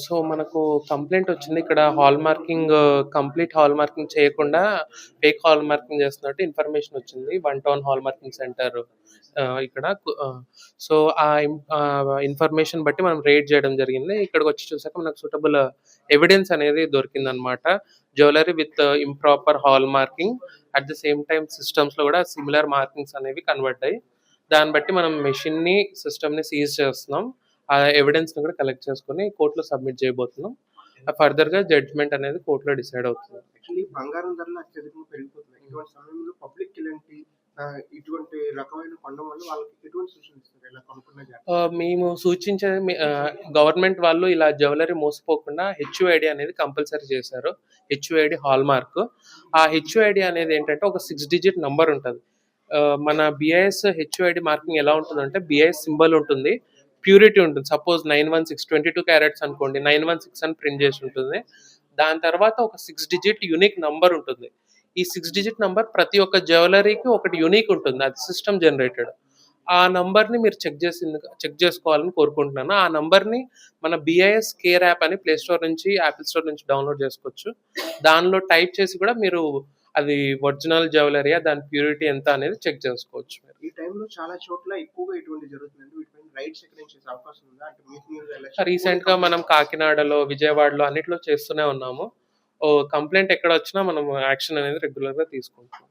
So, మనకు complaint వచ్చింది. ఇక్కడ hall marking complete hall marking చేయకుండా ఫేక్ హాల్ మార్కింగ్ చేస్తున్నట్టు ఇన్ఫర్మేషన్ వచ్చింది. One town hall marking centre ఇక్కడ సో, ఇన్ఫర్మేషన్ బట్టి మనం రైడ్ చేయడం జరిగింది. ఇక్కడికొచ్చి చూసాక మనకు సూటబుల్ ఎవిడెన్స్ అనేది దొరికిందనమాట. Jewellery with improper hallmarking. At the same time సిస్టమ్స్‌లో కూడా సిమిలర్ మార్కింగ్స్ అనేవి కనబడ్డాయి. దాన్ని బట్టి మనం మెషిన్‌ని, సిస్టమ్‌ని సీజ్ చేస్తున్నాం. ఆ ఎవిడెన్స్‌ని కూడా కలెక్ట్ చేసుకొని కోర్ట్‌లో సబ్మిట్ చేయబోతున్నాం. ఫర్దర్‌గా జడ్జ్‌మెంట్ అనేది కోర్ట్‌లో డిసైడ్ అవుతుంది. యాక్చువల్లీ బంగారం ధరలు అత్యధికంగా పెరిగిపోతున్నాయి. ఇటువంటి సమయంలో పబ్లిక్ ఇలాంటి ఇటువంటి రకమైన కొనడం వల్ల వాళ్ళకి ఎటువంటి సూచనలు ఇస్తారు? ఇలా కొనకుండా మేము సూచించేది గవర్నమెంట్ వాళ్ళు ఇలా జ్యువెల్లరీ మోసపోకుండా హెచ్‌యుఐడీ అనేది కంపల్సరీ చేశారు. హెచ్‌యుఐడీ హాల్‌మార్క్. ఆ హెచ్‌యుఐడీ అనేది ఏంటంటే ఒక 6 డిజిట్ నంబర్ ఉంటది. మన BIS హెచ్‌యుఐడీ మార్కింగ్ ఎలా ఉంటుందంటే BIS సింబల్ ఉంటుంది. ప్యూరిటీ ఉంటుంది. సపోజ్ 916 22 క్యారెట్స్ అనుకోండి. 916 అని ప్రింట్ చేసి ఉంటుంది. దాని తర్వాత ఒక 6 డిజిట్ యూనిక్ నంబర్ ఉంటుంది. ఈ 6 డిజిట్ నంబర్ ప్రతి ఒక్క జ్యువెల్లరీకి ఒకటి యూనిక్ ఉంటుంది. అది సిస్టమ్ జనరేటెడ్. ఆ నంబర్‌ని మీరు చెక్ చేసుకోవాలని కోరుకుంటున్నాను. ఆ నంబర్‌ని మన BIS కేర్ యాప్ అని ప్లే స్టోర్ నుంచి, యాపిల్ స్టోర్ నుంచి డౌన్‌లోడ్ చేసుకోవచ్చు. దానిలో టైప్ చేసి కూడా మీరు అది ఒరిజినల్ జ్యువెల్లరీయా, దాని ప్యూరిటీ ఎంత అనేది చెక్ చేసుకోవచ్చు మీరు. ఈ టైంలో చాలా చోట్ల ఎక్కువగా ఇటువంటివి జరుగుతుందండి. వీటిపైన రైడ్స్ ఎక్కడైనా చేసే అవకాశం ఉందా? అంటే మీకు మీరు వెళ్ళొచ్చు. రీసెంట్‌గా మనం కాకినాడలో, విజయవాడలో అన్నిట్లో చేస్తూనే ఉన్నాము. కంప్లెయింట్ ఎక్కడొచ్చినా మనం యాక్షన్ అనేది రెగ్యులర్‌గా తీసుకుంటున్నాం.